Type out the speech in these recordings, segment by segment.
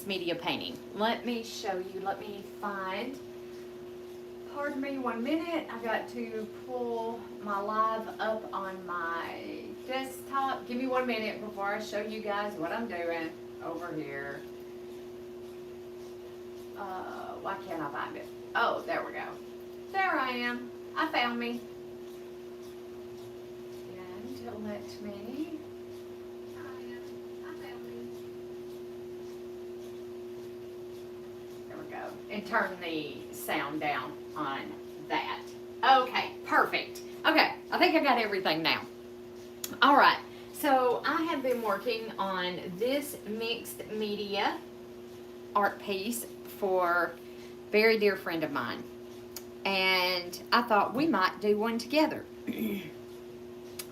media painting. Let me show you. Let me find. Pardon me 1 minute. I got to pull my live up on my desktop. Give me 1 minute before I show you guys what I'm doing over here. Why can't I find it? Oh, there we go. There I am. I found me. And let me. There we go. And turn the sound down on that. Okay, perfect. Okay, I think I got everything now. All right, so I have been working on this mixed media art piece for a very dear friend of mine. And I thought we might do one together.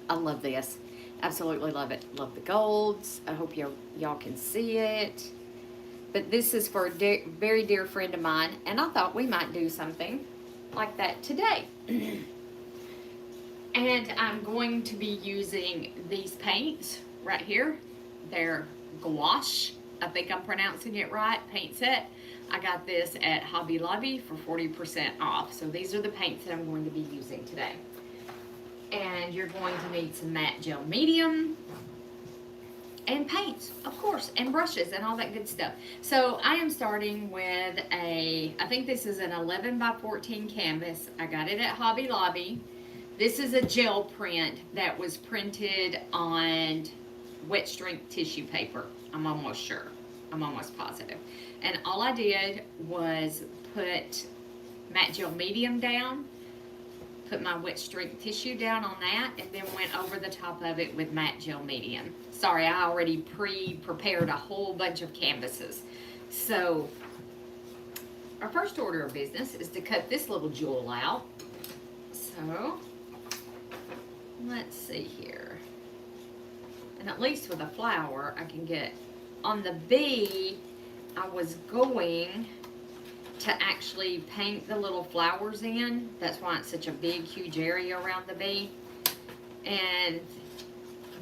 I love this. Absolutely love it. Love the golds. I hope y'all can see it. But this is for a very dear friend of mine, and I thought we might do something like that today. And I'm going to be using these paints right here. They're gouache. I think I'm pronouncing it right. Paint set. I got this at Hobby Lobby for 40% off. So these are the paints that I'm going to be using today. And you're going to need some matte gel medium and paints, of course, and brushes and all that good stuff. So I am starting with I think this is an 11 by 14 canvas. I got it at Hobby Lobby. This is a gel print that was printed on wet strength tissue paper. I'm almost sure. I'm almost positive. And all I did was put matte gel medium down, put my wet strength tissue down on that, and then went over the top of it with matte gel medium. Sorry, I already prepared a whole bunch of canvases. So our first order of business is to cut this little jewel out. So let's see here. And at least with a flower, I can get on the bee. I was going to actually paint the little flowers in. That's why it's such a big, huge area around the bee. And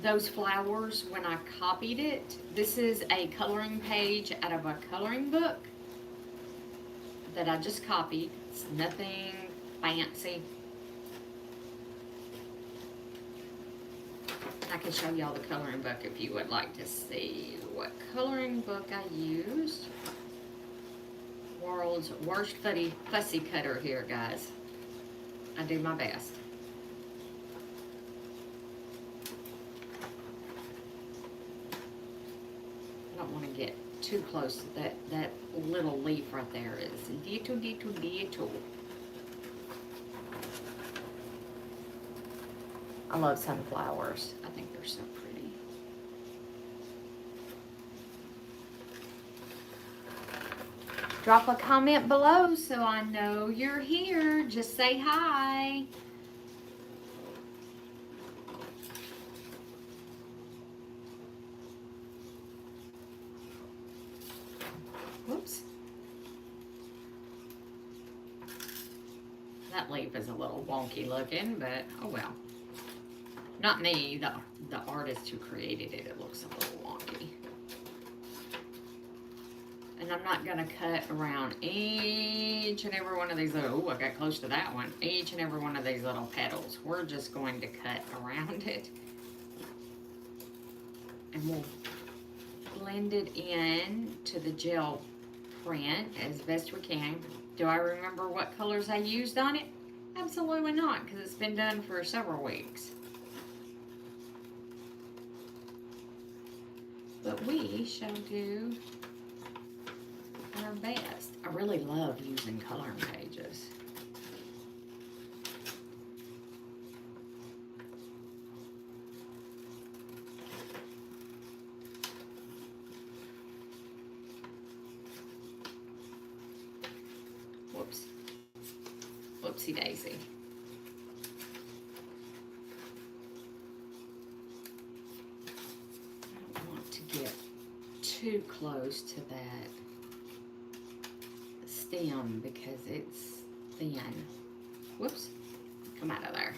those flowers, when I copied it, this is a coloring page out of a coloring book that I just copied. It's nothing fancy. I can show y'all the coloring book if you would like to see what coloring book I used. World's worst fussy cutter here, guys. I do my best. I don't want to get too close to that little leaf right there. Is little. I love sunflowers. I think they're so pretty. Drop a comment below so I know you're here. Just say hi. Whoops. That leaf is a little wonky looking, but oh well. Not me, the artist who created it. It looks a little wonky. And I'm not going to cut around each and every one of these little, I got close to that one. Each and every one of these little petals. We're just going to cut around it. And we'll blend it in to the gel print as best we can. Do I remember what colors I used on it? Absolutely not, because it's been done for several weeks. But we shall do our best. I really love using coloring pages. Whoops. Whoopsie daisy. I don't want to get too close to that stem because it's thin. Whoops. Come out of there.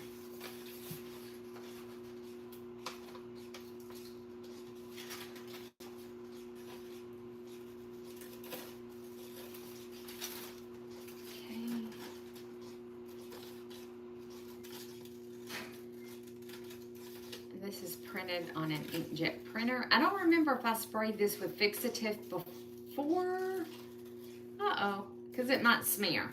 This is printed on an inkjet printer. I don't remember if I sprayed this with fixative before. Uh-oh, because it might smear.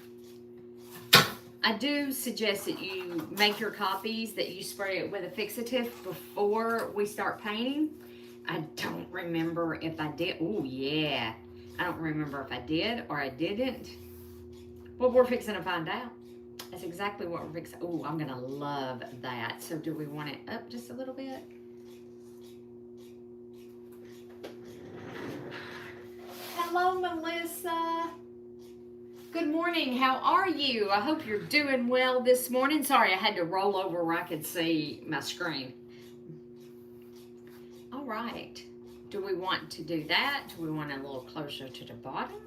I do suggest that you make your copies, that you spray it with a fixative before we start painting. I don't remember if I did. Oh, yeah. I don't remember if I did or I didn't. Well, we're fixing to find out. That's exactly what we're fixing. Oh, I'm going to love that. So do we want it up just a little bit? Hello, Melissa. Good morning. How are you? I hope you're doing well this morning. Sorry, I had to roll over where I could see my screen. All right. Do we want to do that? Do we want it a little closer to the bottom?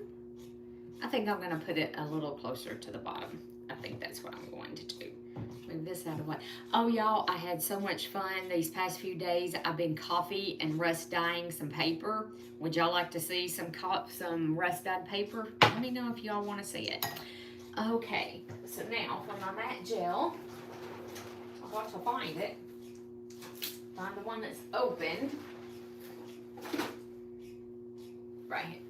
I think I'm going to put it a little closer to the bottom. I think that's what I'm going to do. Move this out of the way. Oh, y'all, I had so much fun these past few days. I've been coffee and rust dyeing some paper. Would y'all like to see some rust dyed paper? Let me know if y'all want to see it. Okay, so now for my matte gel, I'll watch to find it. Find the one that's open. Right here.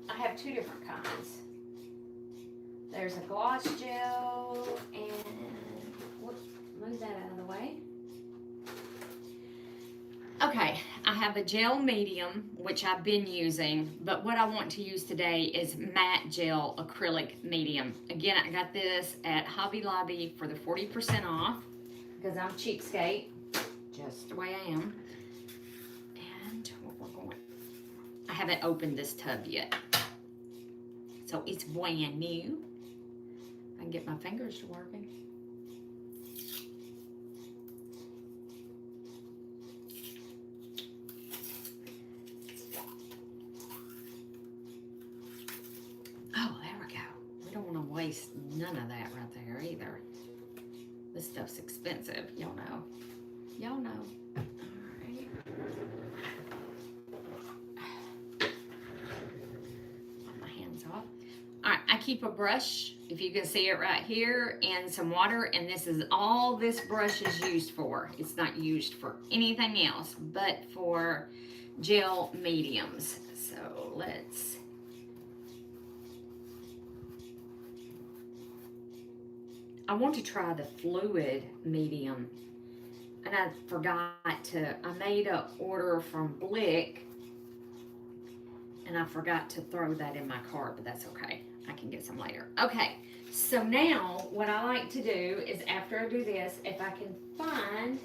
I have two different kinds. There's a gouache gel and, whoops, move that out of the way. Okay, I have a gel medium, which I've been using, but what I want to use today is matte gel acrylic medium. Again, I got this at Hobby Lobby for the 40% off, because I'm cheapskate, just the way I am. And what we're going, I haven't opened this tub yet, so it's brand new. I can get my fingers to working. Oh, there we go. We don't want to waste none of that right there either. This stuff's expensive, y'all know. Y'all know. All right. Put my hands off. All right, I keep a brush, if you can see it right here, and some water, and this is all this brush is used for. It's not used for anything else but for gel mediums. So let's, I want to try the fluid medium, and I forgot to, I made an order from Blick, and I forgot to throw that in my cart, but that's okay. I can get some later. Okay, so now what I like to do is after I do this, if I can find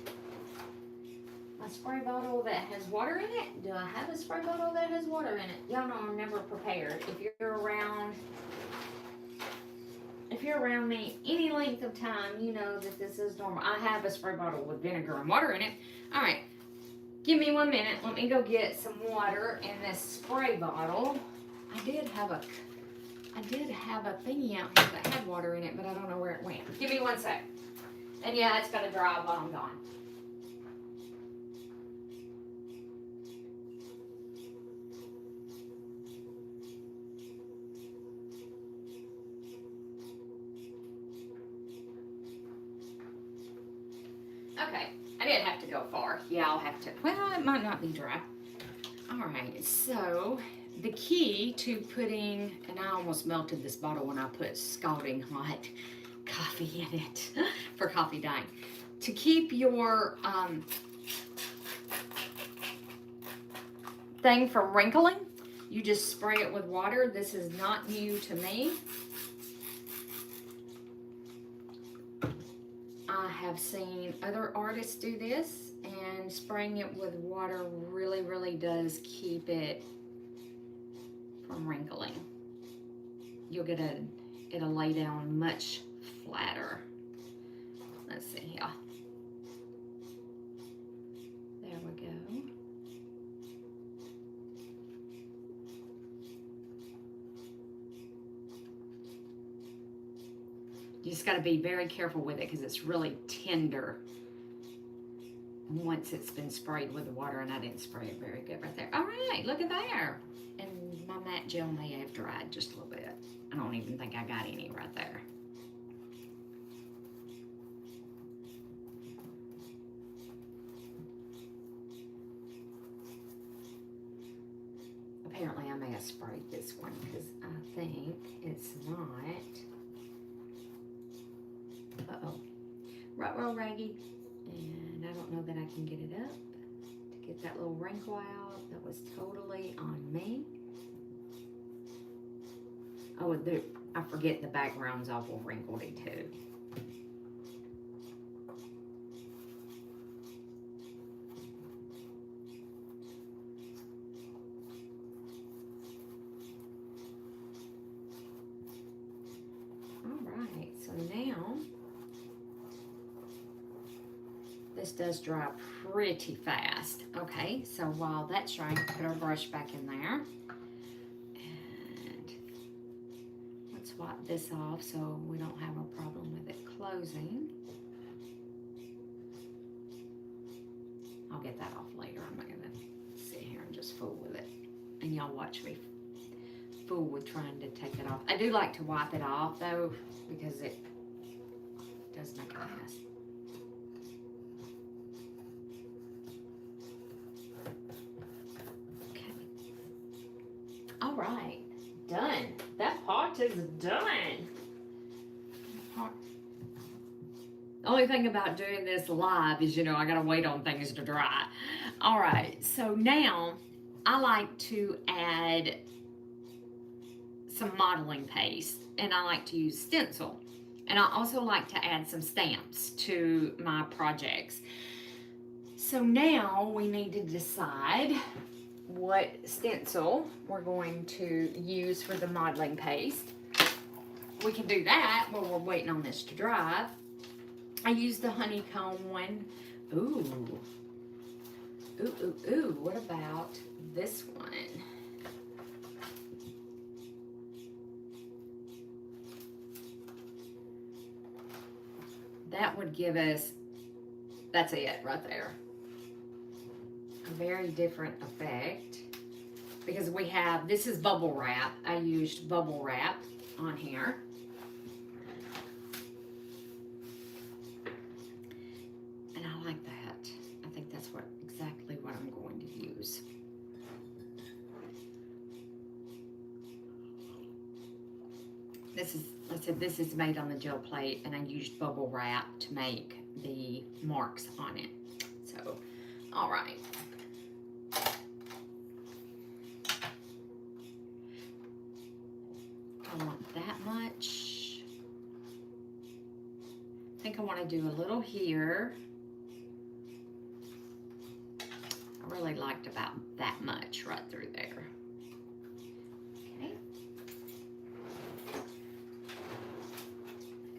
my spray bottle that has water in it. Do I have a spray bottle that has water in it? Y'all know I'm never prepared. If you're around me any length of time, you know that this is normal. I have a spray bottle with vinegar and water in it. All right, give me 1 minute. Let me go get some water in this spray bottle. I did have a thingy out here that had water in it, but I don't know where it went. Give me 1 sec. And yeah, it's gonna dry while I'm gone. Okay, I didn't have to go far. Yeah, I'll have to, well, it might not be dry. All right, so the key to putting, and I almost melted this bottle when I put scalding hot coffee in it for coffee dyeing. To keep your thing from wrinkling, you just spray it with water. This is not new to me. I have seen other artists do this, and spraying it with water really, really does keep it from wrinkling. You'll get it'll lay down much flatter. Let's see here. There we go. You just got to be very careful with it because it's really tender once it's been sprayed with the water, and I didn't spray it very good right there. All right, look at there. And my matte gel may have dried just a little bit. I don't even think I got any right there. apparently I may have sprayed this one because I think it's not. Uh-oh. Ruh-roh raggy. And I don't know that I can get it up to get that little wrinkle out. That was totally on me. Oh, I forget the background's awful wrinkledy too. Alright, so now this does dry pretty fast. Okay, so while that's drying, put our brush back in there. And let's wipe this off so we don't have a problem with it closing. I'll get that off later. I'm not gonna sit here and just fool with it. And y'all watch me fool with trying to take it off. I do like to wipe it off though, because it does make a mess. Okay. All right, done. That part is done. The only thing about doing this live is, I gotta wait on things to dry. All right, so now I like to add some modeling paste, and I like to use stencil. And I also like to add some stamps to my projects. So now we need to decide what stencil we're going to use for the modeling paste. We can do that while we're waiting on this to dry. I use the honeycomb one. Ooh. Ooh, ooh, ooh. What about this one? That would give us, that's it right there. A very different effect. Because we have, this is bubble wrap. I used bubble wrap on here. And I like that. I think that's exactly what I'm going to use. This is, like I said, this is made on the gel plate, and I used bubble wrap to make the marks on it. So, all right. I want that much. I think I want to do a little here. I really liked about that much right through there. Okay.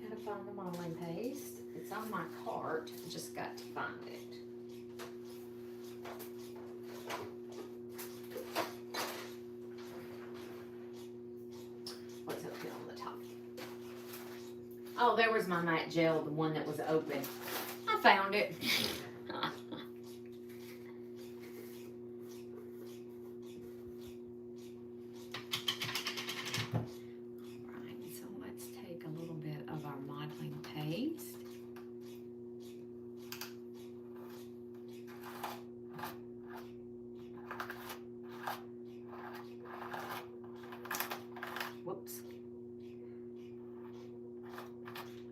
Gotta find the modeling paste. It's on my cart. I just got to find it. What's up here on the top? Oh, there was my matte gel, the one that was open. I found it. Paste. Whoops.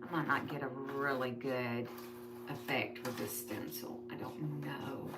I might not get a really good effect with this stencil. I don't know.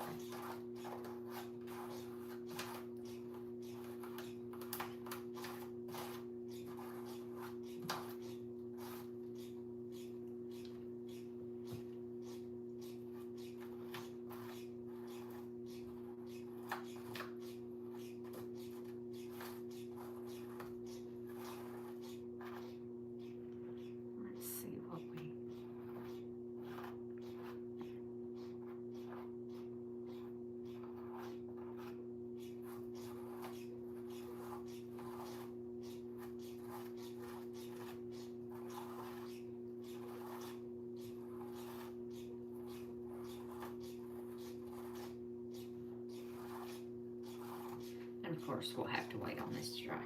And of course, we'll have to wait on this to dry.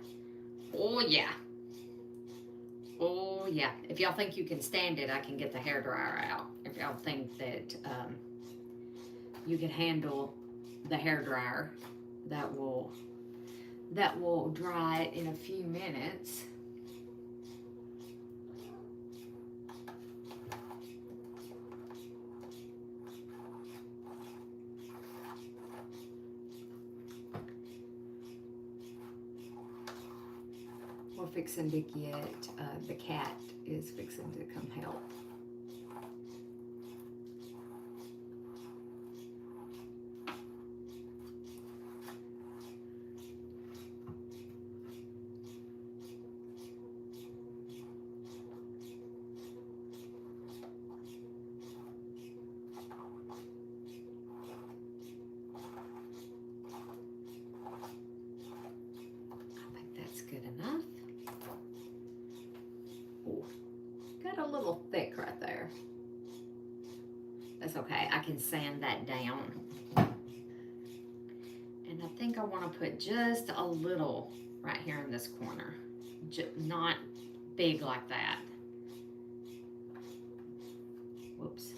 Oh yeah. Oh yeah. If y'all think you can stand it, I can get the hairdryer out. If y'all think that you can handle the hairdryer, that will that will dry it in a few minutes. We're fixing to get, the cat is fixing to come help. I think that's good enough. Ooh, got a little thick right there. That's okay, I can sand that down. And I think I want to put just a little right here in this corner. Not big like that. Whoops.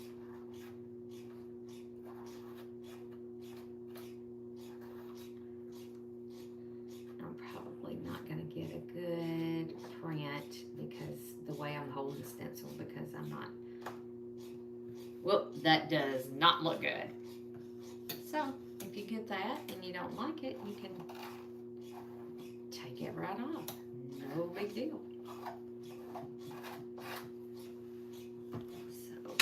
I'm probably not going to get a good print because the way I'm holding the stencil, because I'm not. Whoop, that does not look good. So if you get that and you don't like it, you can take it right off. No big deal. So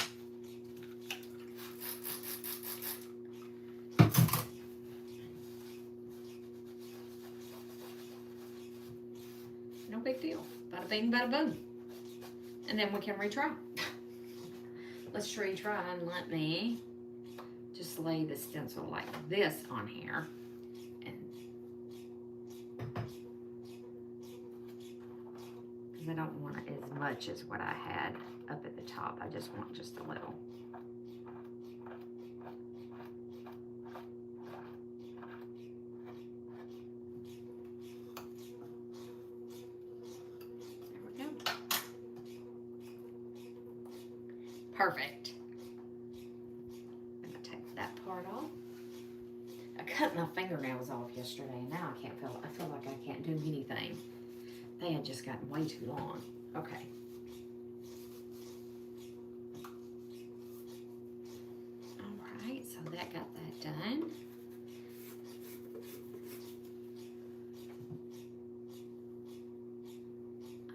no big deal. Bada bing, bada boom. And then we can retry. Let's retry, and let me just lay the stencil like this on here. And because I don't want as much as what I had up at the top. I just want just a little. There we go. Perfect. I'm gonna take that part off. I cut my fingernails off yesterday, and now I feel like I can't do anything. They had just gotten way too long. Okay. All right, so that got that done.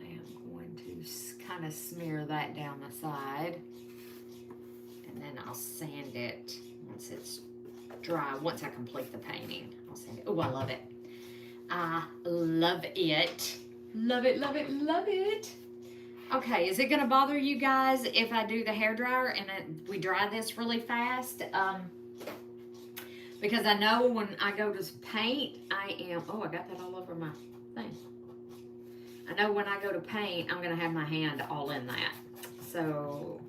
I am going to kind of smear that down the side, and then I'll sand it once it's dry. Once I complete the painting, I'll sand it. Oh, I love it. I love it. Love it, love it, love it. Okay, is it gonna bother you guys if I do the hairdryer and we dry this really fast? Because I know when I go to paint, oh, I got that all over my thing. I know when I go to paint, I'm gonna have my hand all in that. So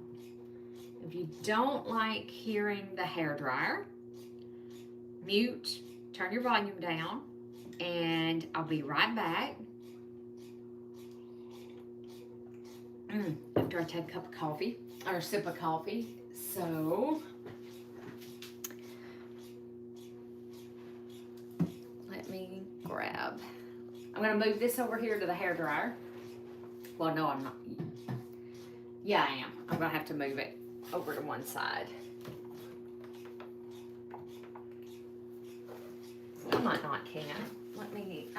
if you don't like hearing the hairdryer, mute, turn your volume down, and I'll be right back. After I take a cup of coffee, or a sip of coffee. So let me grab. I'm gonna move this over here to the hairdryer. Well, no, I'm not. Yeah, I am. I'm gonna have to move it over to one side. I might not can. I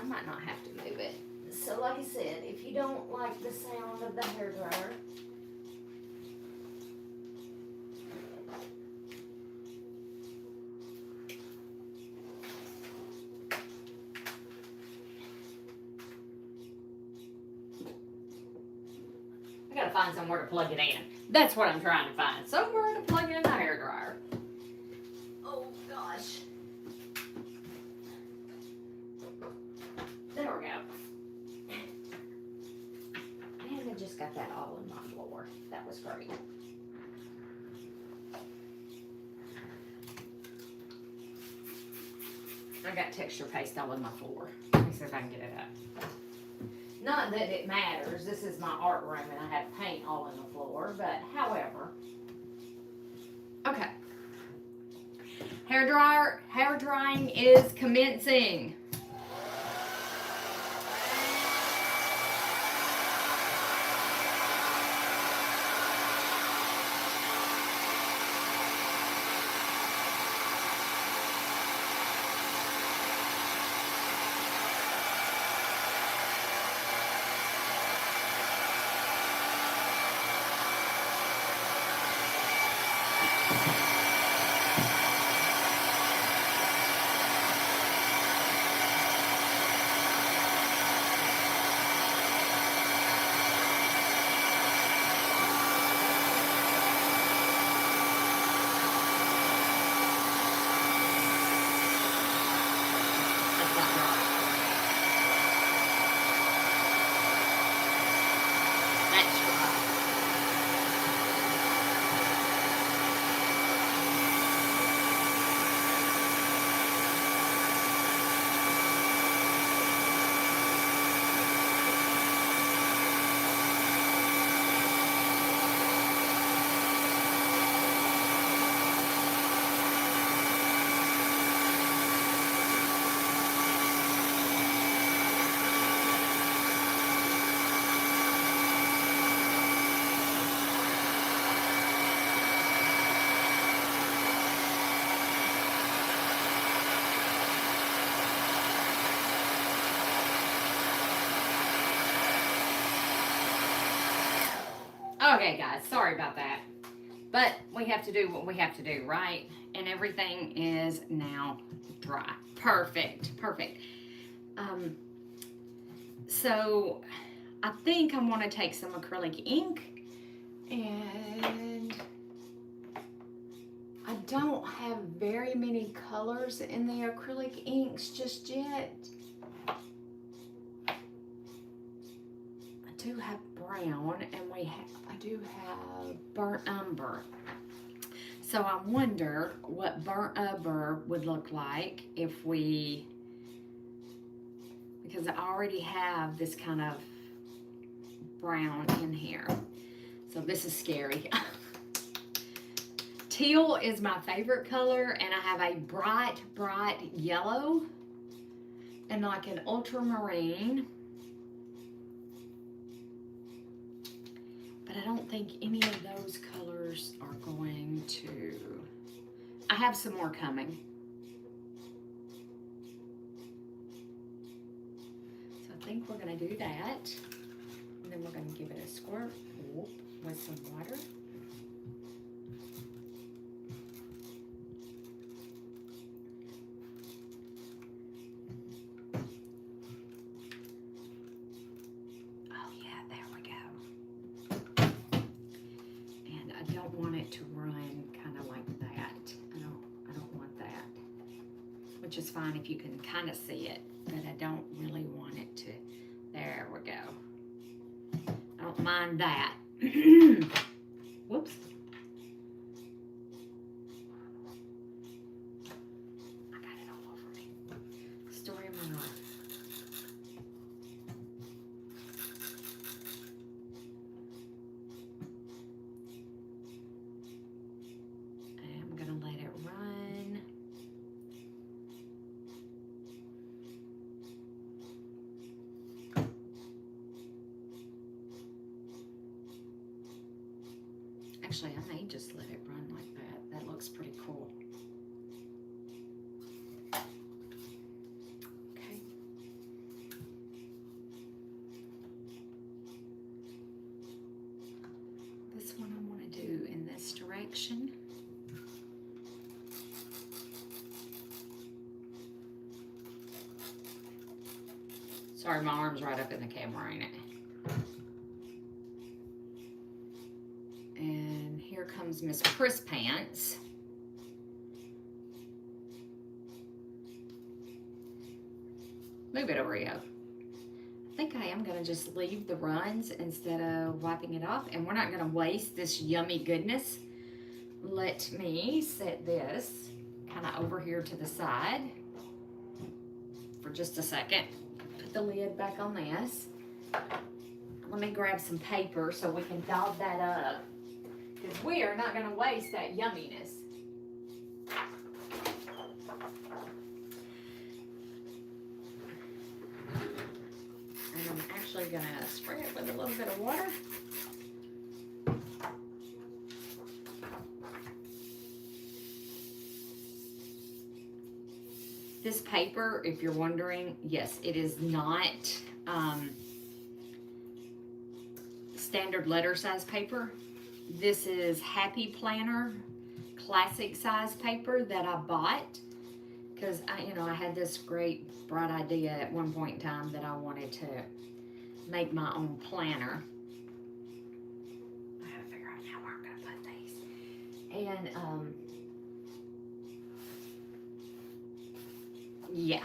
might not have to move it. So like I said, if you don't like the sound of the hairdryer, I gotta find somewhere to plug it in. That's what I'm trying to find. Somewhere to plug in the hairdryer. Oh gosh. There we go. And I just got that all in my floor. That was great. I got texture paste all in my floor. Let me see if I can get it up. Not that it matters. This is my art room and I have paint all in the floor, but however. Okay. Hair drying is commencing. Okay, guys, sorry about that. But we have to do what we have to do, right? And everything is now dry. Perfect, perfect. So I think I'm going to take some acrylic ink, and I don't have very many colors in the acrylic inks just yet. I do have brown, and I do have burnt umber. So I wonder what burnt umber would look like if we, because I already have this kind of brown in here. So this is scary. Teal is my favorite color, and I have a bright, bright yellow and like an ultramarine. But I don't think any of those colors are going to... I have some more coming. So I think we're going to do that. And then we're going to give it a squirt with some water. Oh yeah, there we go. And I don't want it to run kind of like that. I don't want that. Which is fine if you can kind of see it, but I don't really want it to. There we go. I don't mind that. Whoops. I got it all over me. Story of my life. I'm gonna let it run. Actually, I may just let it run like that. That looks pretty cool. Okay. This one I want to do in this direction. Sorry, my arm's right up in the camera, ain't it? And here comes Miss Chris Pants. Move it, Oreo. I think I am gonna just leave the runs instead of wiping it off, and we're not gonna waste this yummy goodness. Let me set this kind of over here to the side for just a second. Put the lid back on this. Let me grab some paper so we can dab that up, because we are not going to waste that yumminess. And I'm actually going to spray it with a little bit of water. This paper, if you're wondering, yes, it is not standard letter size paper. This is Happy Planner classic size paper that I bought because I had this great bright idea at one point in time that I wanted to make my own planner. I gotta figure out how I'm gonna put these. And yeah.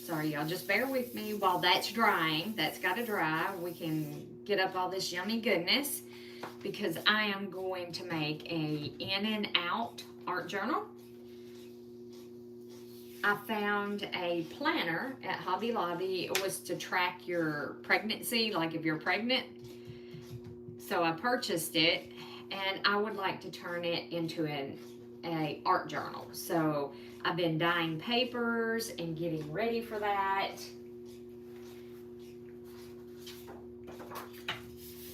Sorry, y'all, just bear with me while that's drying. That's got to dry. We can get up all this yummy goodness because I am going to make a in and out art journal. I found a planner at Hobby Lobby. It was to track your pregnancy, like if you're pregnant. So I purchased it, and I would like to turn it into an art journal. So I've been dyeing papers and getting ready for that.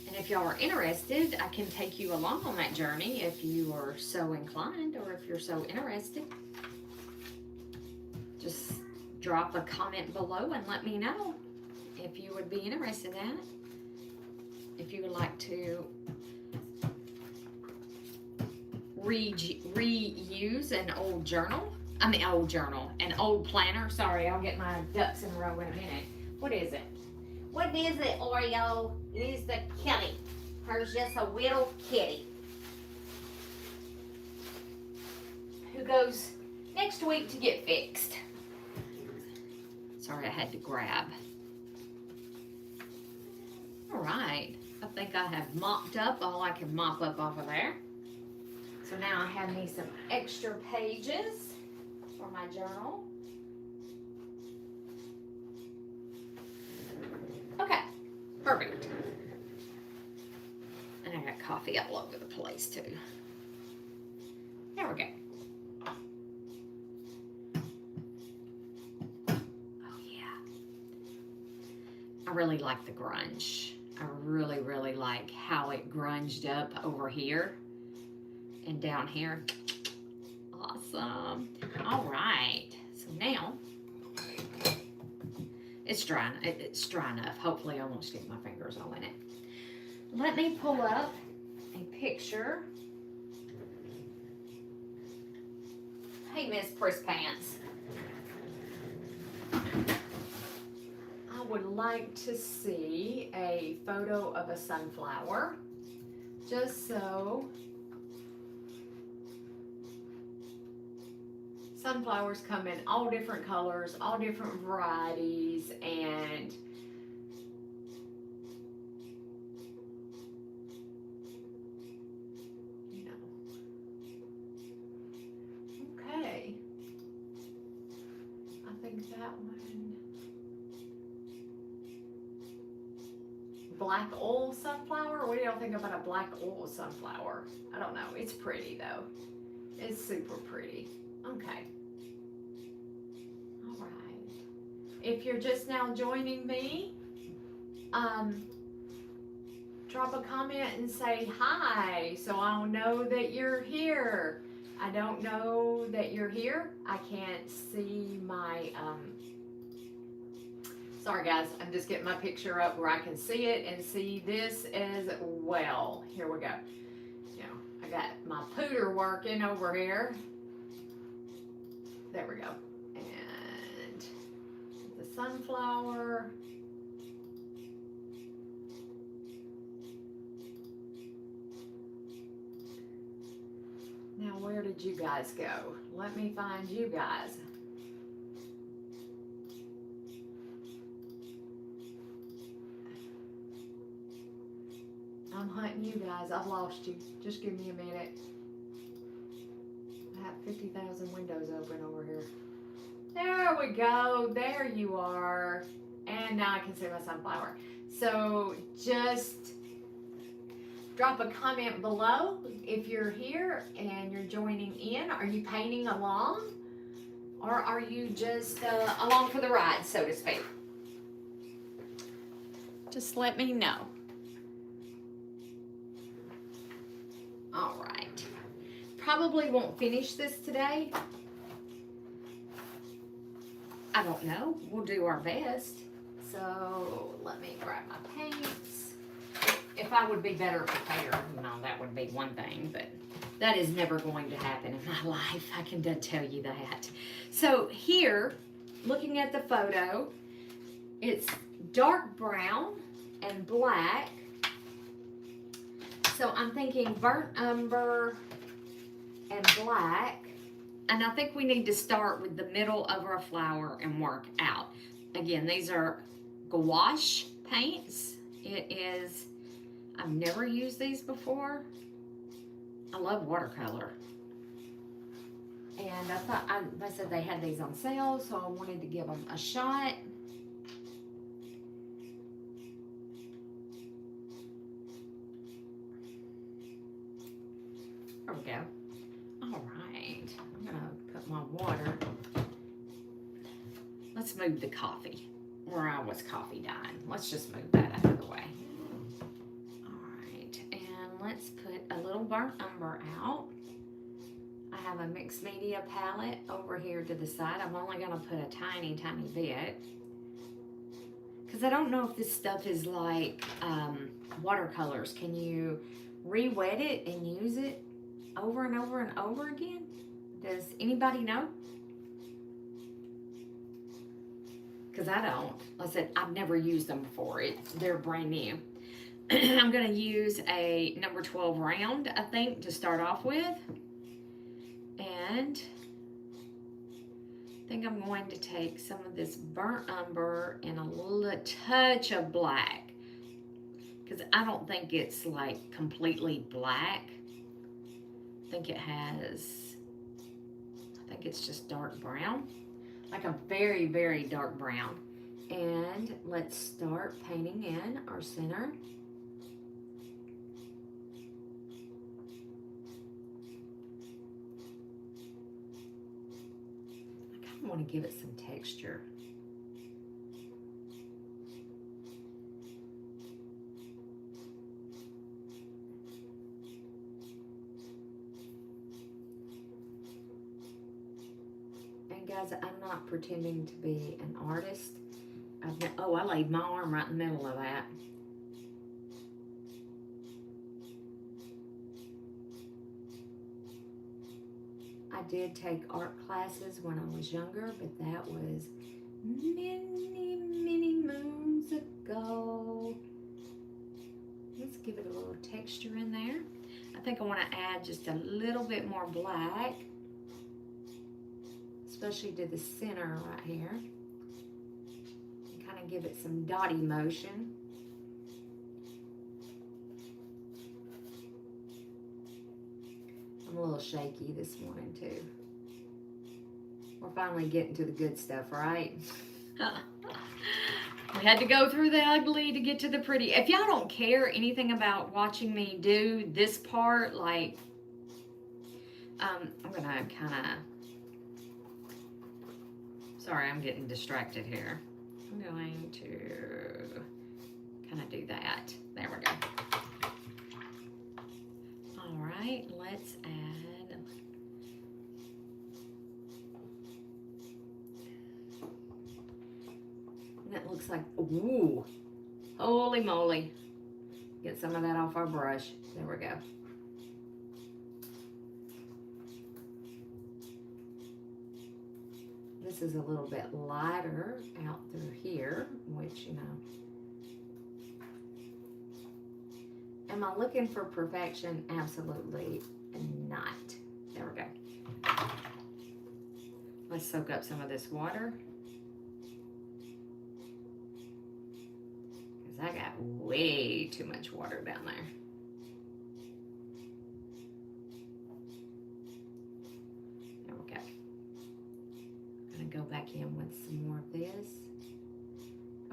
And if y'all are interested, I can take you along on that journey if you are so inclined or if you're so interested. Just drop a comment below and let me know if you would be interested in it. If you would like to reuse an old journal. An old planner. Sorry, I'll get my ducks in a row in a minute. What is it? What is it, Oreo? It is the kitty. Her's just a little kitty who goes next week to get fixed. Sorry, I had to grab. All right, I think I have mopped up all I can mop up off of there. So now I have me some extra pages for my journal. Okay, perfect. And I got coffee all over the place too. There we go. Oh yeah. I really like the grunge. I really, really like how it grunged up over here and down here. Awesome. All right. So now it's dry. It's dry enough. Hopefully I won't stick my fingers all in it. Let me pull up a picture. Hey, Miss Press Pants. I would like to see a photo of a sunflower, just so sunflowers come in all different colors, all different varieties, and you know. Okay. I think that one. Black oil sunflower? What do y'all think about a black oil sunflower? I don't know. It's pretty though. It's super pretty. Okay. All right. If you're just now joining me, drop a comment and say hi so I'll know that you're here. I don't know that you're here. I can't see my, sorry guys, I'm just getting my picture up where I can see it and see this as well. Here we go. You know, I got my pooter working over here. There we go. And the sunflower. Now where did you guys go? Let me find you guys. I'm hunting you guys. I've lost you. Just give me a minute. I have 50,000 windows open over here. There we go. There you are. And now I can see my sunflower. So just drop a comment below if you're here and you're joining in. Are you painting along? Or are you just along for the ride, so to speak? Just let me know. All right. Probably won't finish this today. I don't know. We'll do our best. So let me grab my paints. If I would be better prepared, you know, that would be one thing, but that is never going to happen in my life. I can tell you that. So here, looking at the photo, it's dark brown and black. So I'm thinking burnt umber and black. And I think we need to start with the middle of our flower and work out. Again, these are gouache paints. It is, I've never used these before. I love watercolor. And I thought, I said they had these on sale, so I wanted to give them a shot. There we go. All right, I'm gonna put my water. Let's move the coffee, or I was coffee dying. Let's just move that out of the way. All right, and let's put a little burnt umber out. I have a mixed media palette over here to the side. I'm only going to put a tiny, tiny bit. Because I don't know if this stuff is like watercolors. Can you re-wet it and use it over and over and over again? Does anybody know? Because I don't. Like I said, I've never used them before. They're brand new. I'm going to use a number 12 round, I think, to start off with. And I think I'm going to take some of this burnt umber and a little touch of black. Because I don't think it's like completely black. I think it's just dark brown. Like a very, very dark brown. And let's start painting in our center. I want to give it some texture. And guys, I'm not pretending to be an artist. I laid my arm right in the middle of that. I did take art classes when I was younger, but that was many, many moons ago. Let's give it a little texture in there. I think I want to add just a little bit more black, especially to the center right here. And kind of give it some dotty motion. I'm a little shaky this morning too. We're finally getting to the good stuff, right? We had to go through the ugly to get to the pretty. If y'all don't care anything about watching me do this part, like, I'm gonna kind of, sorry, I'm getting distracted here. I'm going to kind of do that. There we go. All right, let's add. And that looks like, ooh, holy moly. Get some of that off our brush. There we go. This is a little bit lighter out through here, which, you know. Am I looking for perfection? Absolutely not. There we go. Let's soak up some of this water. Because I got way too much water down there. There we go. I'm going to go back in with some more of this.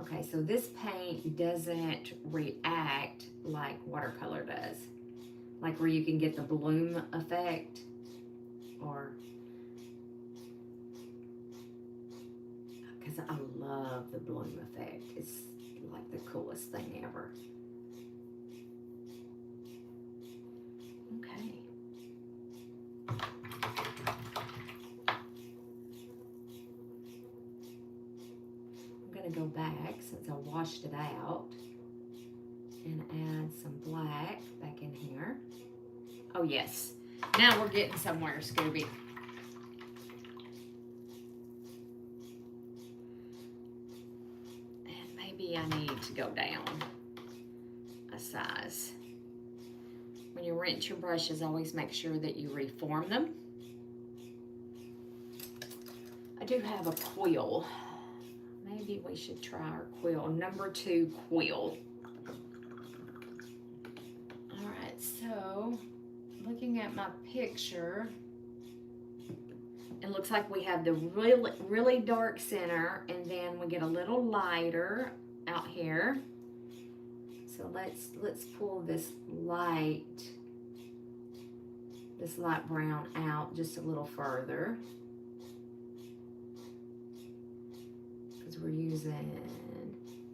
Okay, so this paint doesn't react like watercolor does. Like where you can get the bloom effect, or, because I love the bloom effect. It's like the coolest thing ever. Okay. I'm gonna go back since I washed it out and add some black back in here. Oh yes, now we're getting somewhere, Scooby. And maybe I need to go down a size. When you rinse your brushes, always make sure that you reform them. I do have a quill. Maybe we should try our quill, number 2 quill. All right, so looking at my picture, it looks like we have the really, really dark center, and then we get a little lighter out here. So let's pull this light brown out just a little further. We're using,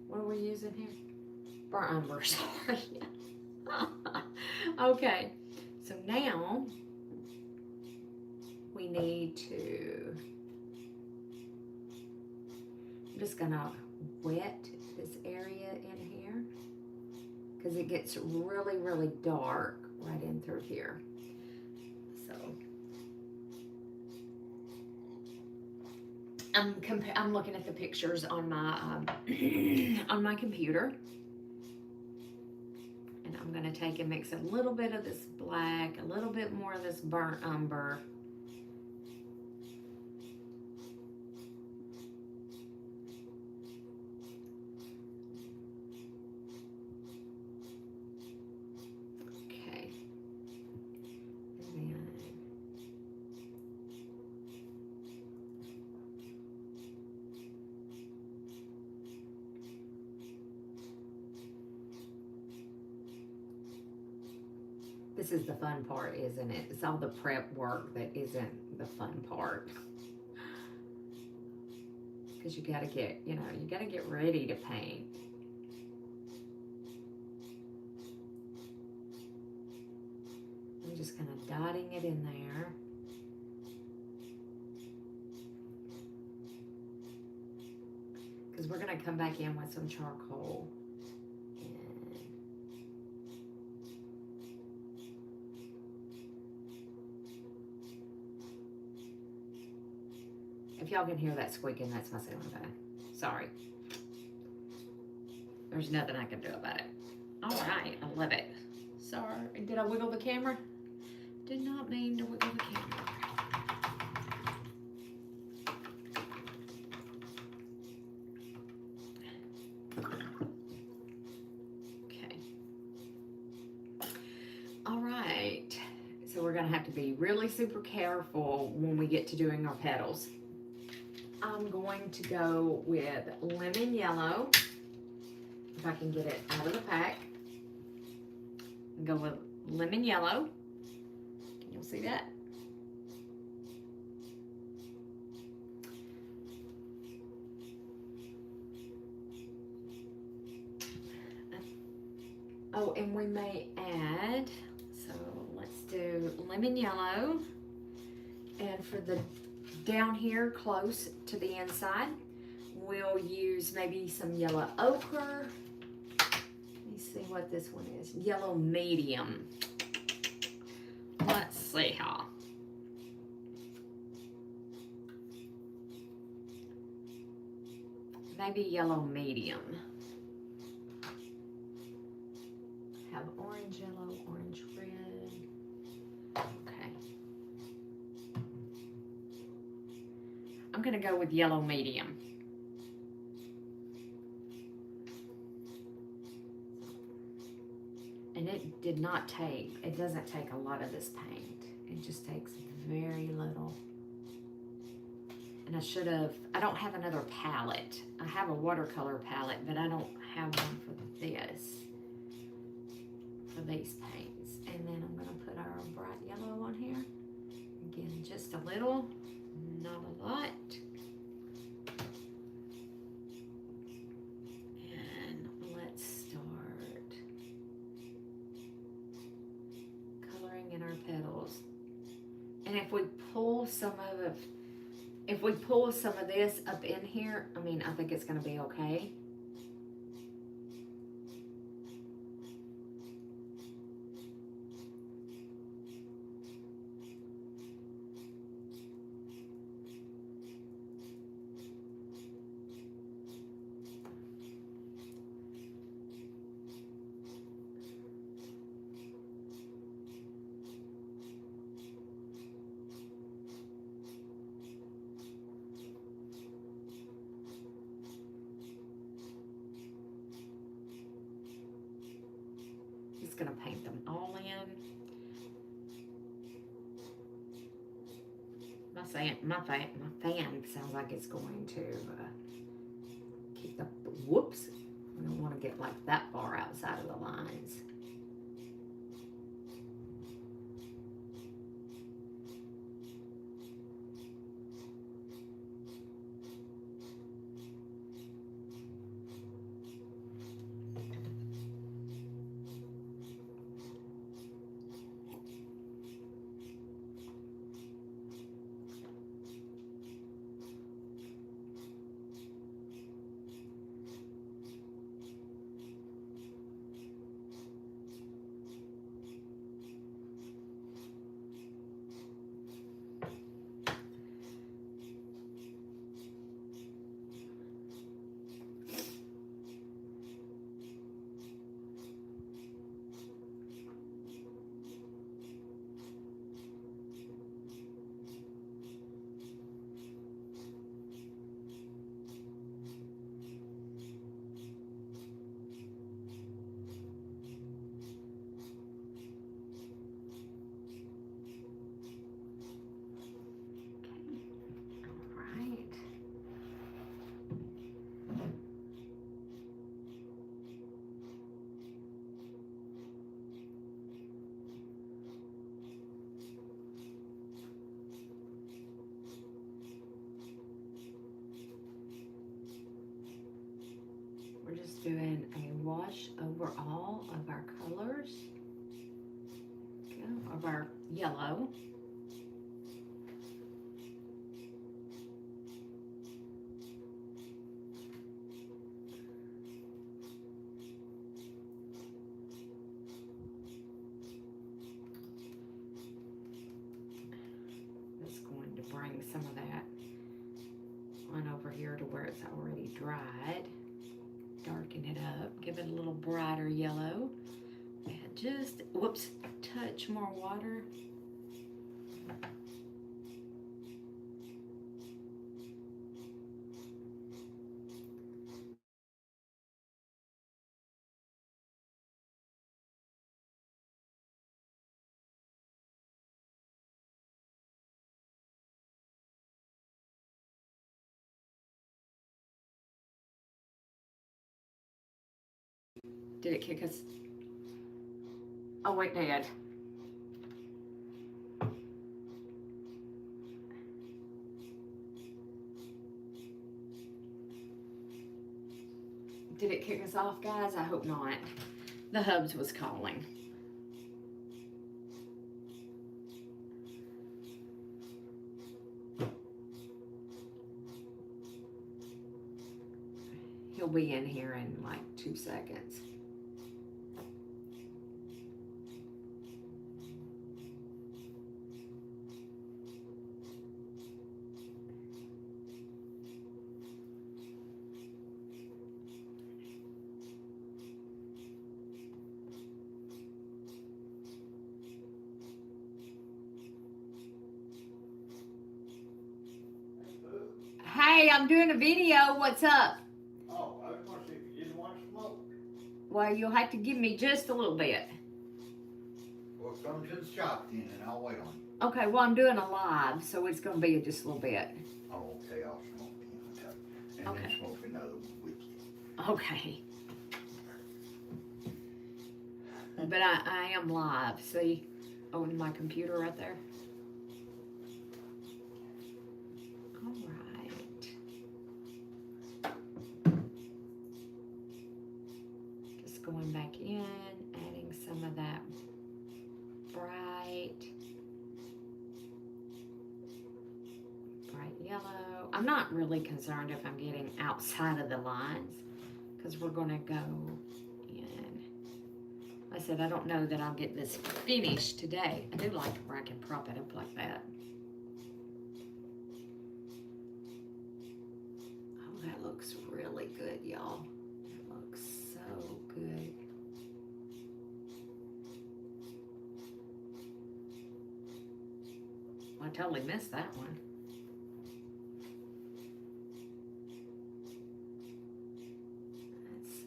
what are we using here? Burnt umber, sorry. Okay, so now need to, I'm just gonna wet this area in here because it gets really, really dark right in through here. So I'm looking at the pictures on my on my computer, and I'm gonna take and mix a little bit of this black, a little bit more of this burnt umber. This is the fun part, isn't it? It's all the prep work that isn't the fun part. Because you gotta get, you gotta get ready to paint. I'm just kind of dotting it in there. Because we're gonna come back in with some charcoal. If y'all can hear that squeaking, that's my ceiling fan. Sorry. There's nothing I can do about it. All right, I love it. Sorry, did I wiggle the camera? Did not mean to wiggle the camera. Okay. All right. So we're gonna have to be really super careful when we get to doing our petals. I'm going to go with lemon yellow, if I can get it out of the pack. Go with lemon yellow. Can you see that? Oh, and we may add, so let's do lemon yellow. And for the down here close to the inside, we'll use maybe some yellow ochre. Let me see what this one is. Yellow medium. Let's see how. Maybe yellow medium. Have orange yellow, orange red. Okay. I'm gonna go with yellow medium. And it doesn't take a lot of this paint. It just takes very little. And I don't have another palette. I have a watercolor palette, but I don't have one for this, for these paints. And then I'm gonna put our bright yellow on here. Again, just a little, not a lot. And let's start coloring in our petals. And if we pull some of this up in here, I mean, I think it's gonna be okay. Gonna paint them all in. My fan sounds like it's going to keep the whoops. I don't want to get like that far outside of the lines. just doing a wash over all of our colors, of our yellow. Just going to bring some of that on over here to where it's already dried. Darken it up, give it a little brighter yellow. Add just, whoops, a touch more water. Did it kick us? Oh, it did. Did it kick us off, guys? I hope not. The hubs was calling. He'll be in here in like 2 seconds. Hey, I'm doing a video. What's up? Oh, I was going to see if you didn't want to smoke. Well, you'll have to give me just a little bit. Well, come to the shop then, and I'll wait on you. Okay, well, I'm doing a live, so it's going to be just a little bit. Oh, okay, I'll smoke then. And Okay. then smoke another one with you. Okay. But I am live. See? Oh, in my computer right there. All right. Just going back in, adding some of that bright yellow. I'm not really concerned if I'm getting outside of the lines because we're going to go in. I said, I don't know that I'll get this finished today. I do like it where I can prop it up like that. Oh, that looks really good, y'all. That looks so good. I totally missed that one. Let's see.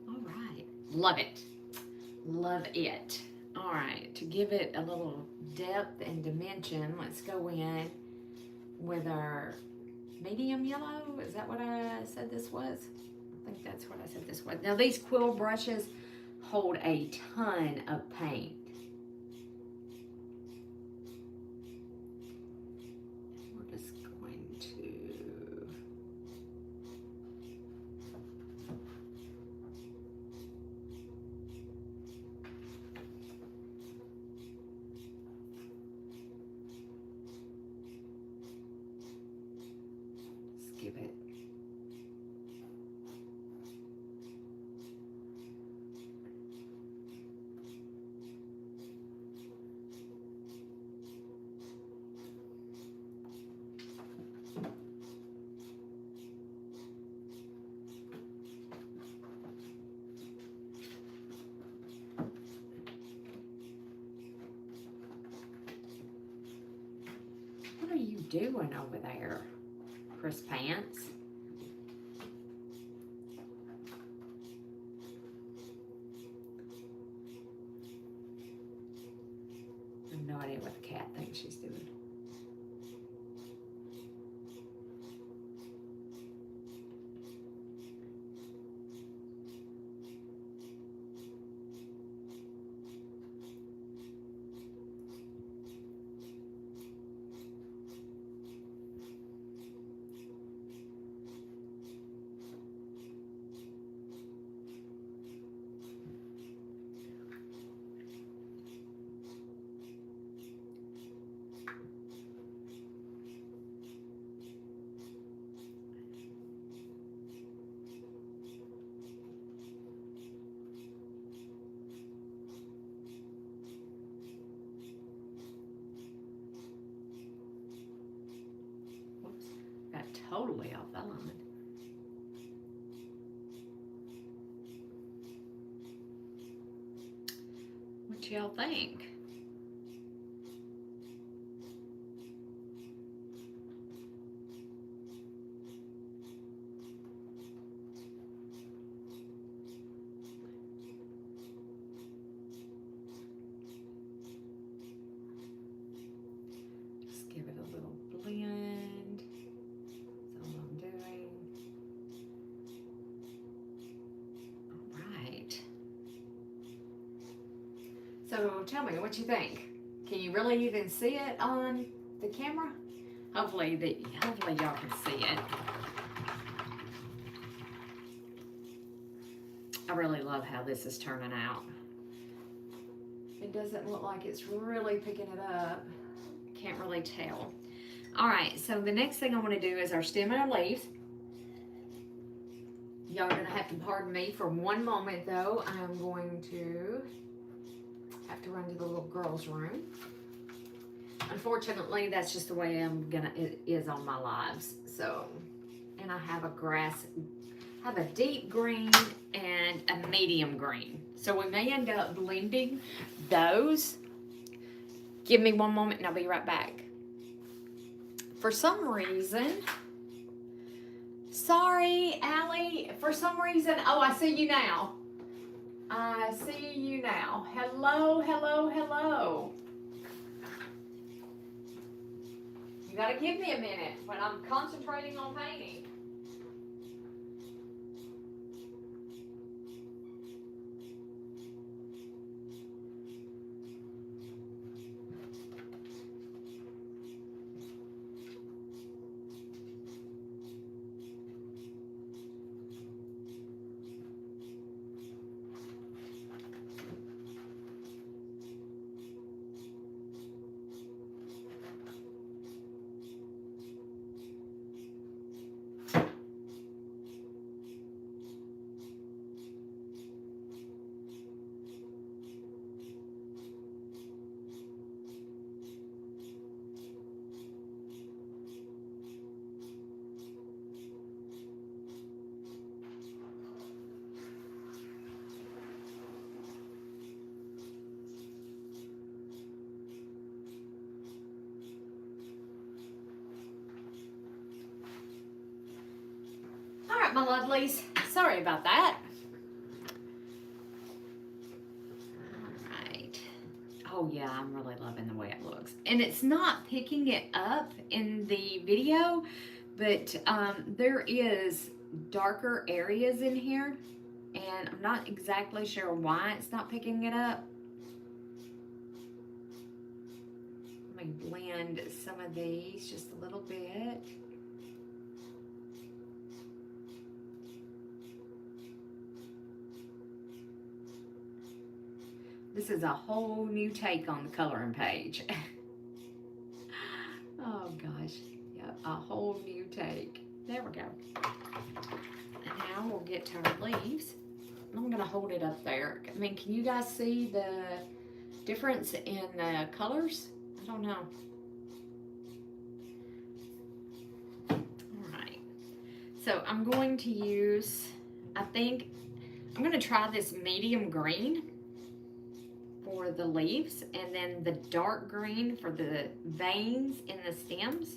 All right. Love it. Love it. All right. To give it a little depth and dimension, let's go in with our medium yellow. Is that what I said this was? I think that's what I said this was. Now, these quill brushes hold a ton of paint. We're just going to... just give it... What are you doing over there, Chris Pants? I have no idea idea what the cat thinks she's doing. Got totally off that line. What y'all think? Just give it a little blend. That's all I'm doing. All right. So tell me what you think. Can you really even see it on the camera? Hopefully y'all can see it. I really love how this is turning out. It doesn't look like it's really picking it up. Can't really tell. All right, so the next thing I want to do is our stem and our leaves. Y'all are gonna have to pardon me for one moment though. I'm going to have to run to the little girl's room. Unfortunately, that's just the way it is on my lives. So, and I have a deep green and a medium green. So we may end up blending those. Give me one moment and I'll be right back. For some reason, sorry, Allie, for some reason, oh, I see you now. I see you now. Hello, hello, hello. You gotta give me a minute when I'm concentrating on painting. My lovelies, sorry about that. All right. Oh yeah, I'm really loving the way it looks. And it's not picking it up in the video, but there is darker areas in here, and I'm not exactly sure why it's not picking it up. Let me blend some of these just a little bit. This is a whole new take on the coloring page. Oh gosh, yeah, a whole new take. There we go. And now we'll get to our leaves. I'm gonna hold it up there. I mean, can you guys see the difference in the colors? I don't know. All right, so I'm going to use, I'm gonna try this medium green for the leaves, and then the dark green for the veins in the stems.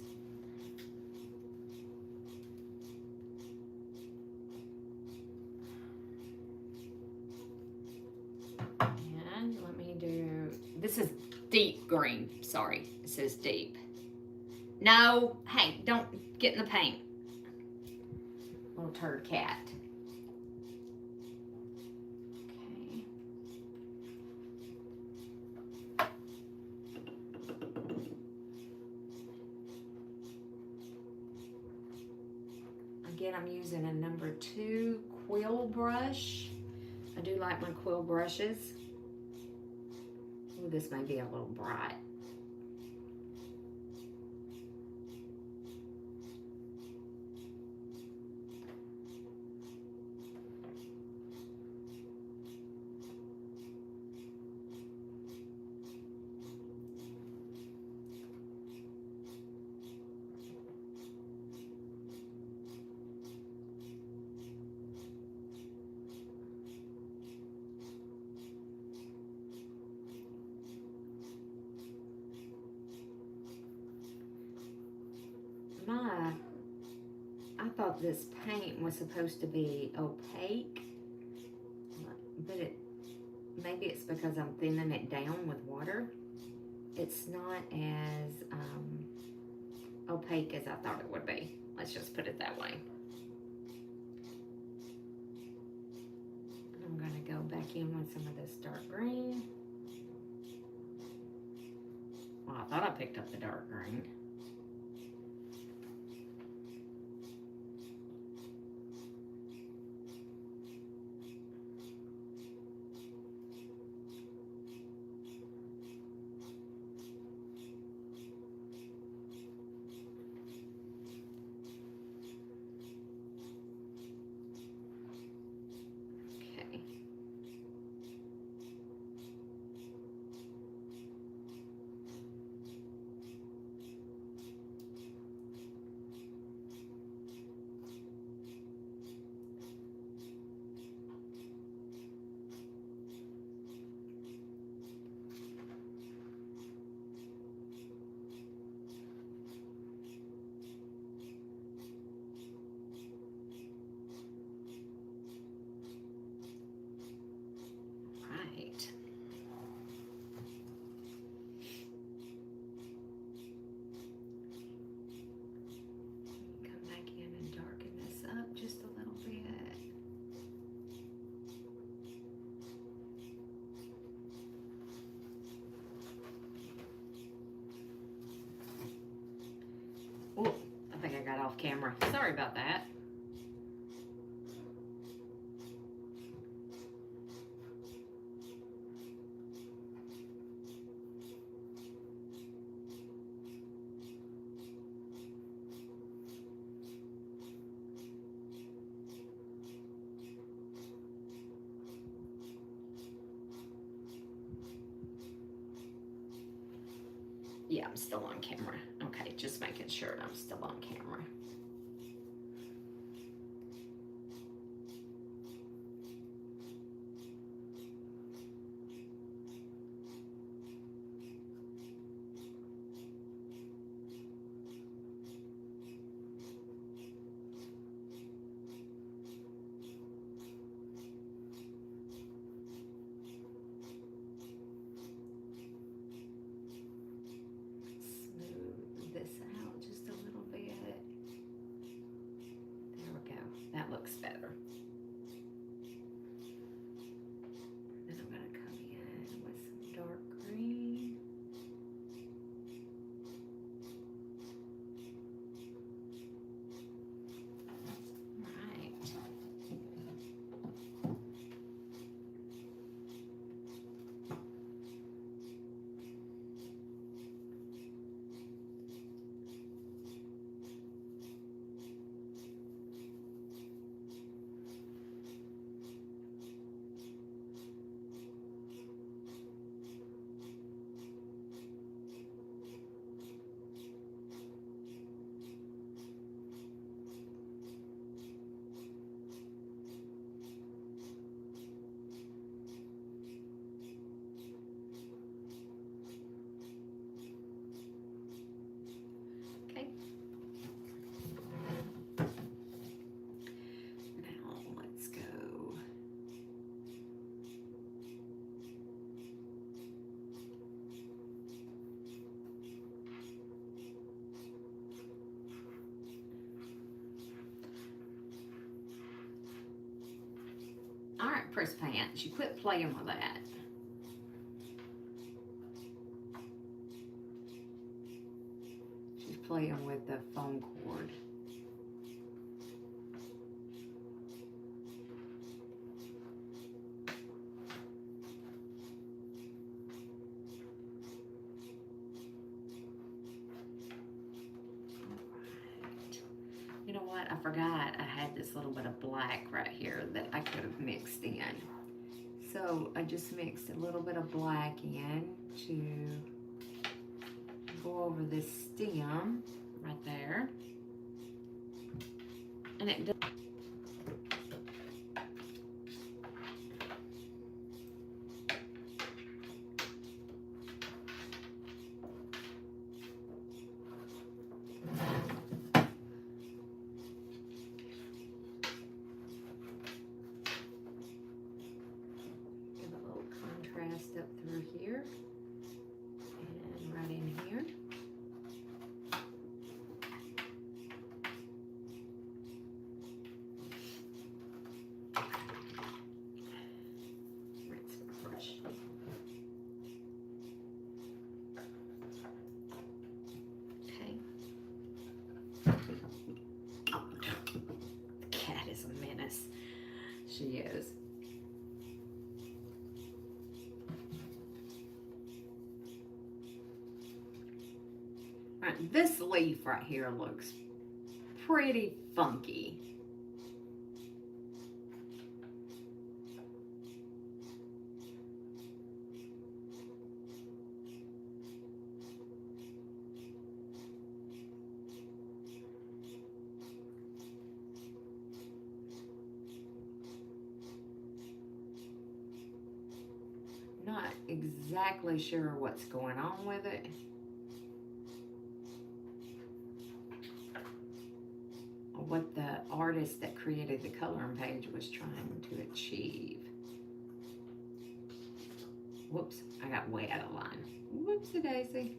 And let me do, this is Deep green, sorry, it says deep. No, hey, don't get in the paint. Little turd cat. Okay. Again, I'm using a number 2 quill brush. I do like my quill brushes. Ooh, this may be a little bright. I thought this paint was supposed to be opaque, but maybe it's because I'm thinning it down with water. It's not as opaque as I thought it would be. Let's just put it that way. I'm gonna go back in with some of this dark green. Well, I thought I picked up the dark green. Oh, I think I got off camera. Sorry about that. Yeah, I'm still on camera. Okay, just making sure I'm still on camera. Smooth this out just a little bit. press pants. You quit playing with that. She's playing with the foam cord. You know what? I forgot I had this little bit of black right here that I could have mixed in. So I just mixed a little bit of black in to go over this stem right there. And it does. Up through here and right in here. Rinse my brush. Okay. Oh, the cat is a menace. She is. This leaf right here looks pretty funky. Not exactly sure what's going on with it. What the artist that created the coloring page was trying to achieve. Whoops, I got way out of line. Whoopsie daisy.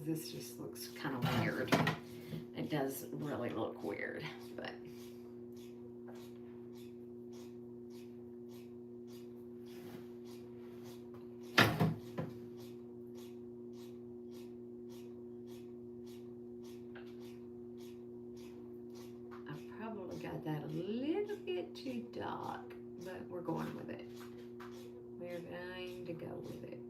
This just looks kind of weird. It does really look weird, but I probably got that a little bit too dark, but we're going with it. We're going to go with it.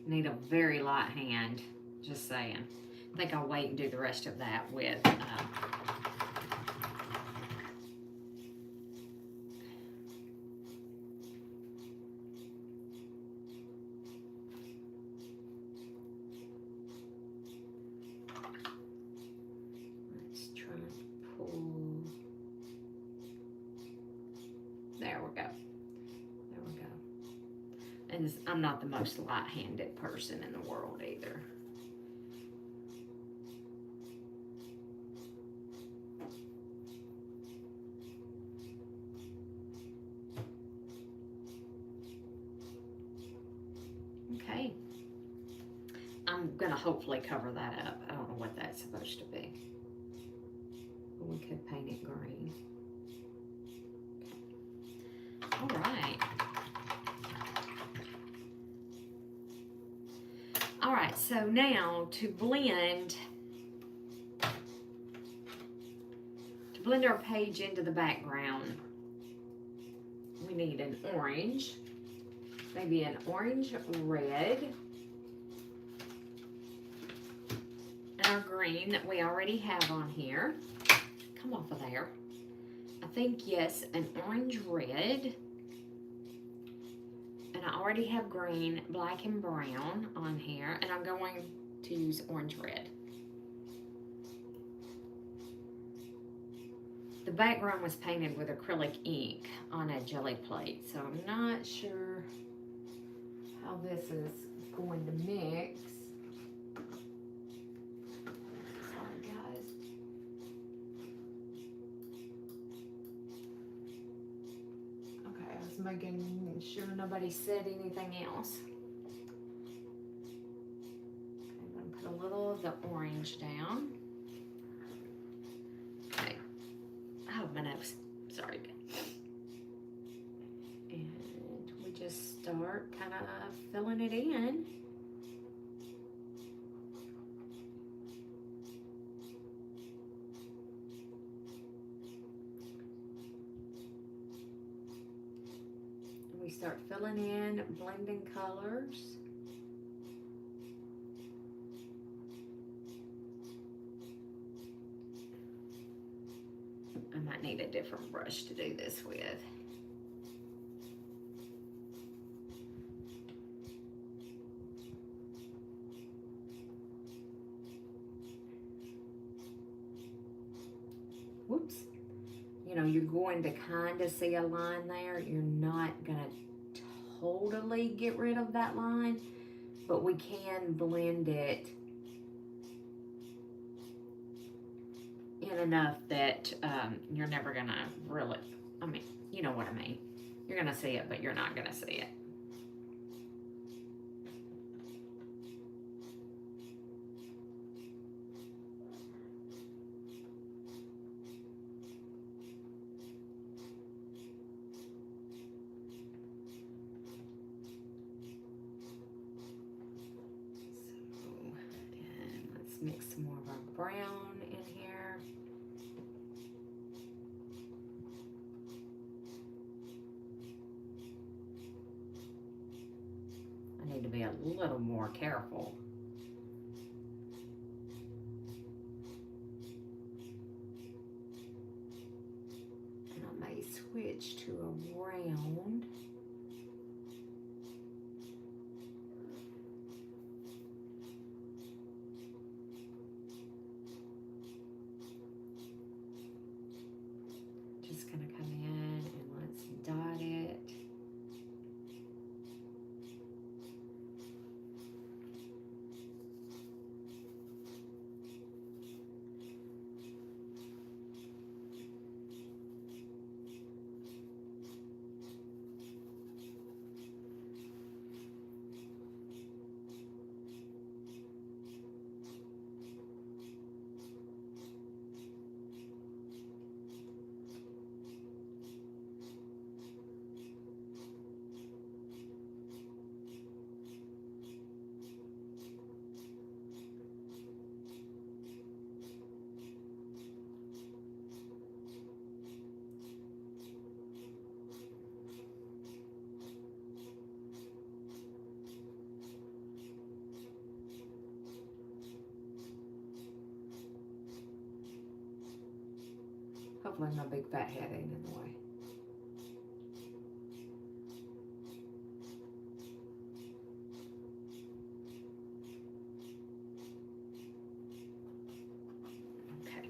Need a very light hand, just saying. I think I'll wait and do the rest of that with let's try and pull. There we go. And I'm not the most light-handed person in the world either. Okay. I'm gonna hopefully cover that up. I don't know what that's supposed to be. But we could paint it green. Okay. All right. All right, so now to blend our page into the background, we need an orange, maybe an orange red, and our green that we already have on here. Come off of there. I think, yes, an orange red. And I already have green, black, and brown on here. And I'm going to use orange red. the background was painted with acrylic ink on a jelly plate, so I'm not sure how this is going to mix. Sorry guys. Okay, I was making sure nobody said anything else. Okay, I'm gonna put a little of the orange down. Okay. Oh, my nose. Sorry. And we just start kind of filling it in. We start filling in, blending colors. I might need a different brush to do this with. Whoops. You know, you're going to kind of see a line there. You're not going to totally get rid of that line, but we can blend it in enough that you're never going to really, I mean, you know what I mean. You're going to see it, but you're not going to see it. Mix some more of our brown in here. I need to be a little more careful. And I may switch to a round. Just gonna come in and let's dot it. Hopefully my big fat head ain't in the way. Okay.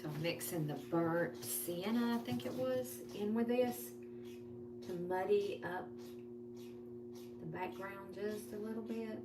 So mixing the burnt sienna, I think it was, in with this to muddy up the background just a little bit.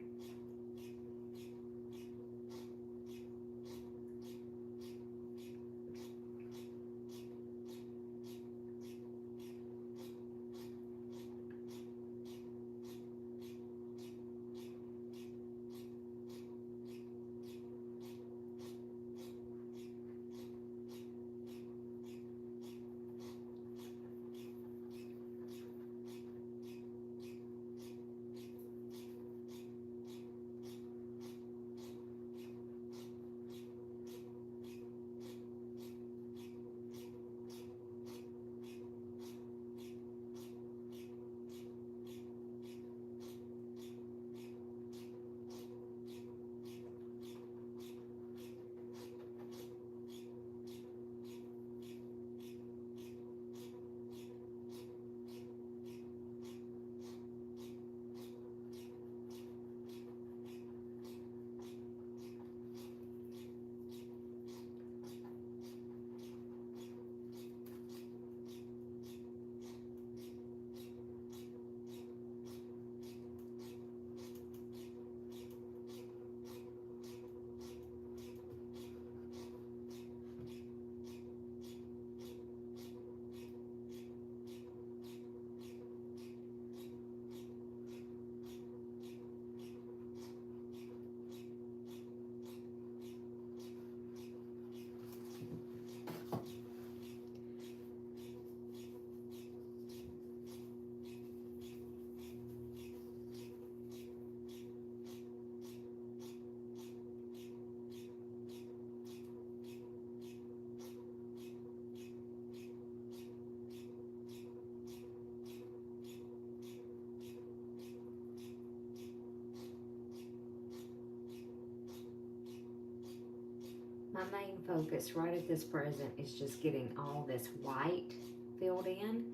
My main focus right at this present is just getting all this white filled in,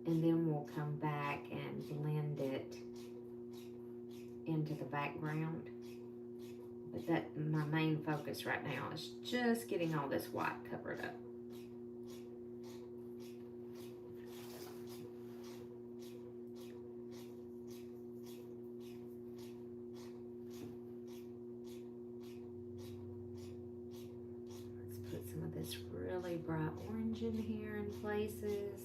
and then we'll come back and blend it into the background. But my main focus right now is just getting all this white covered up. Put some of this really bright orange in here in places.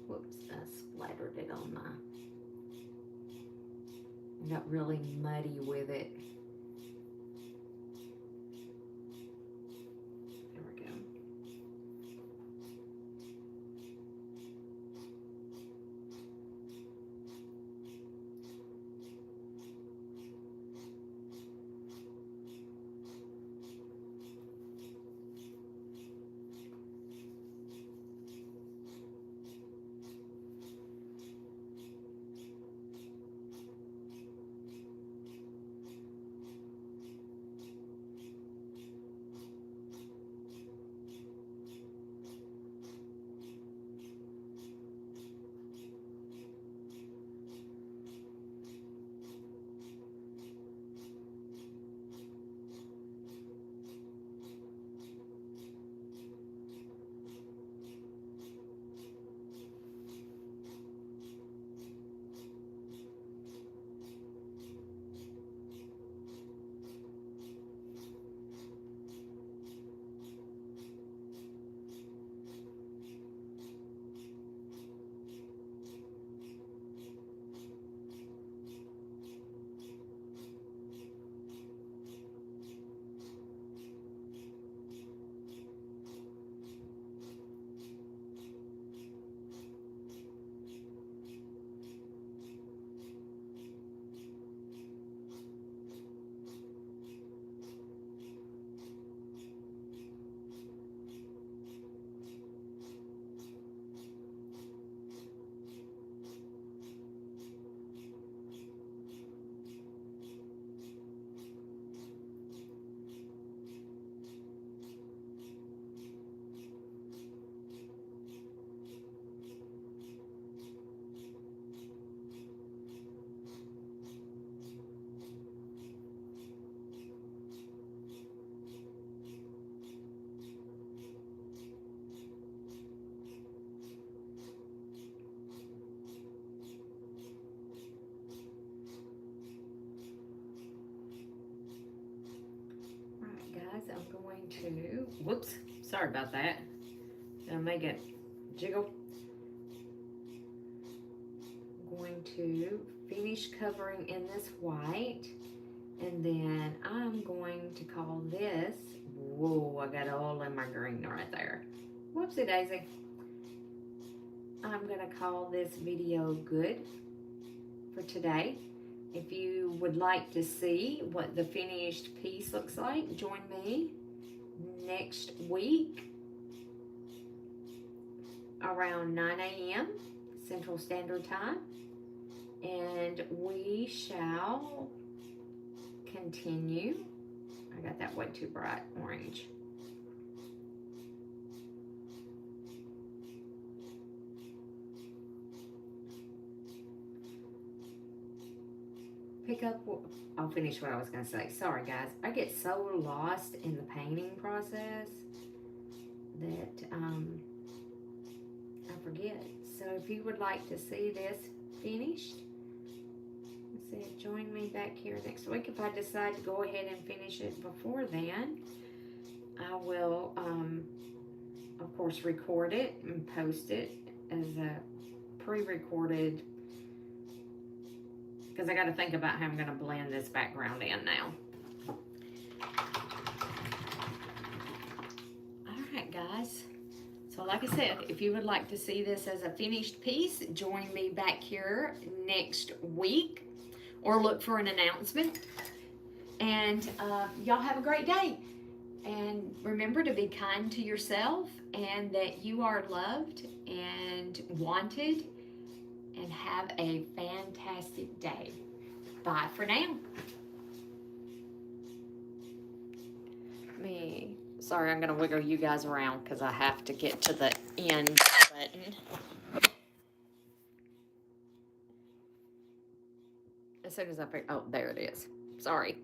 Whoops, I splattered it on my... I got really muddy with it. I'm going to, whoops, sorry about that. Gonna make it jiggle. I'm going to finish covering in this white, and then I'm going to call this, whoa, I got all in my green right there. Whoopsie daisy. I'm gonna call this video good for today. If you would like to see what the finished piece looks like, join me next week around 9 a.m. Central Standard Time, and we shall continue. I got that way too bright orange. Pick up, I'll finish what I was going to say. Sorry guys, I get so lost in the painting process that I forget. So if you would like to see this finished, join me back here next week. If I decide to go ahead and finish it before then, I will of course record it and post it as a pre-recorded, because I got to think about how I'm going to blend this background in now. Alright guys, so like I said, if you would like to see this as a finished piece, join me back here next week or look for an announcement. And y'all have a great day. And remember to be kind to yourself and that you are loved and wanted. And have a fantastic day. Bye for now. Sorry, I'm going to wiggle you guys around because I have to get to the end button. As soon as I pick, oh, there it is. Sorry.